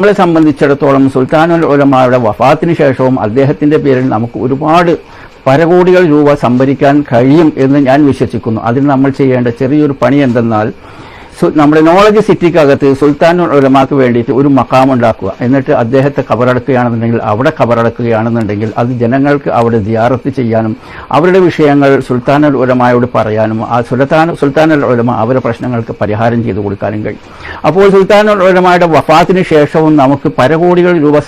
നമ്മളെ സംബന്ധിച്ചിടത്തോളം സുൽത്താനുൽ ഉലമായുടെ വഫാത്തിന് ശേഷവും അദ്ദേഹത്തിന്റെ പേരിൽ നമുക്ക് ഒരുപാട് പരകോടികൾ രൂപ സംഭരിക്കാൻ കഴിയും എന്ന് ഞാൻ വിശ്വസിക്കുന്നു. അതിന് നമ്മൾ ചെയ്യേണ്ട ചെറിയൊരു പണി എന്തെന്നാൽ, നമ്മുടെ നോളജ് സിറ്റിക്കകത്ത് സുൽത്താനുൽ ഉലമാക്ക് വേണ്ടിയിട്ട് ഒരു മഖാം ഉണ്ടാക്കുക. എന്നിട്ട് അദ്ദേഹത്തെ കബറടക്കുകയാണെന്നുണ്ടെങ്കിൽ അവിടെ കബറടക്കുകയാണെന്നുണ്ടെങ്കിൽ അത് ജനങ്ങൾക്ക് അവിടെ സിയാറത്ത് ചെയ്യാനും അവരുടെ വിഷയങ്ങൾ സുൽത്താനുൽ ഉലമായോട് പറയാനും ആ സുൽത്താനുൽ ഉലമ അവരുടെ പ്രശ്നങ്ങൾക്ക് പരിഹാരം ചെയ്തു കൊടുക്കാനും കഴിയും. അപ്പോൾ സുൽത്താനുൽ ഉലമായുടെ വഫാത്തിന് ശേഷവും നമുക്ക് പരകോടികൾ രൂപ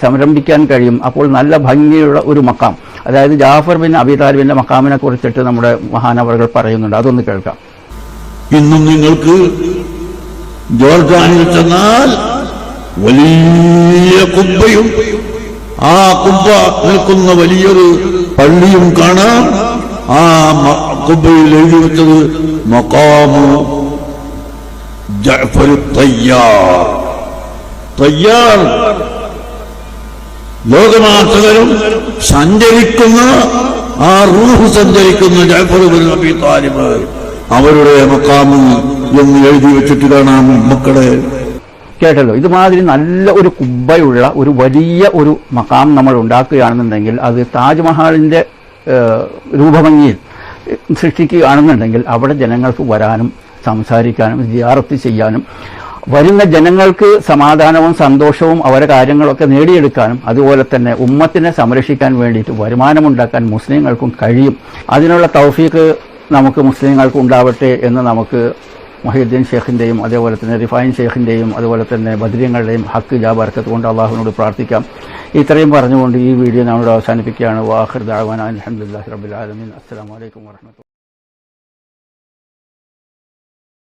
സംരംഭിക്കാൻ കഴിയും. അപ്പോൾ നല്ല ഭംഗിയുള്ള ഒരു മഖാം, അതായത് ജാഫർ ബിൻ അബി താലിബിന്റെ മഖാമിനെ കുറിച്ചിട്ട് നമ്മുടെ മഹാനവറുകൾ പറയുന്നുണ്ട്. അതൊന്ന് കേൾക്കാം. ഇന്നും നിങ്ങൾക്ക് ജോർദാനിൽ ചെന്നാൽ വലിയ കുബ്ബയും ആ കുബ്ബ നിൽക്കുന്ന വലിയൊരു പള്ളിയും കാണാം. ആ കുബ്ബയിൽ എഴുതി വെച്ചത് മഖാമു ജഅഫർ തയ്യാർ. തയ്യാർ ലോകമാസകരും സഞ്ചരിക്കുന്ന ആ റൂഹ് സഞ്ചരിക്കുന്ന ജഅഫർ ബിൻ അബി താലിബ് അവരുടെ മഖാമ് എന്ന് എഴുതി വെച്ചിട്ട് കാണാം. മക്കളെ കേട്ടല്ലോ, ഇതുമാതിരി നല്ല ഒരു കുബ്ബയുള്ള ഒരു വലിയ ഒരു മഖാം നമ്മൾ ഉണ്ടാക്കുകയാണെന്നുണ്ടെങ്കിൽ അത് താജ്മഹാളിന്റെ രൂപഭംഗിയിൽ സൃഷ്ടിക്കുകയാണെന്നുണ്ടെങ്കിൽ അവിടെ ജനങ്ങൾക്ക് വരാനും സംസാരിക്കാനും സിയാറത്ത് ചെയ്യാനും വരുന്ന ജനങ്ങൾക്ക് സമാധാനവും സന്തോഷവും അവരുടെ കാര്യങ്ങളൊക്കെ നേടിയെടുക്കാനും അതുപോലെ തന്നെ ഉമ്മത്തിനെ സംരക്ഷിക്കാൻ വേണ്ടിയിട്ട് വരുമാനമുണ്ടാക്കാൻ മുസ്ലിങ്ങൾക്കും കഴിയും. അതിനുള്ള തൗഫീഖ് നമുക്ക് മുസ്ലിങ്ങൾക്ക് ഉണ്ടാവട്ടെ എന്ന് നമുക്ക് മുഹീദ്ദീൻ ഷേഖിൻ്റെയും അതേപോലെ തന്നെ റിഫായിൻ ഷേഖിൻ്റെയും അതുപോലെ തന്നെ ബദ്രീങ്ങളുടെയും ഹക്ക് ജാ ബർക്കത്ത് കൊണ്ട് അള്ളാഹുവിനോട് പ്രാർത്ഥിക്കാം. ഇത്രയും പറഞ്ഞുകൊണ്ട് ഈ വീഡിയോ നമ്മളോട് അവസാനിപ്പിക്കുകയാണ്. വാഖിർ ദഅവാനാ അൽഹംദുലില്ലാഹി റബ്ബിൽ ആലമീൻ. അസ്സലാമു അലൈക്കും വറഹ്മത്തുള്ളാഹി.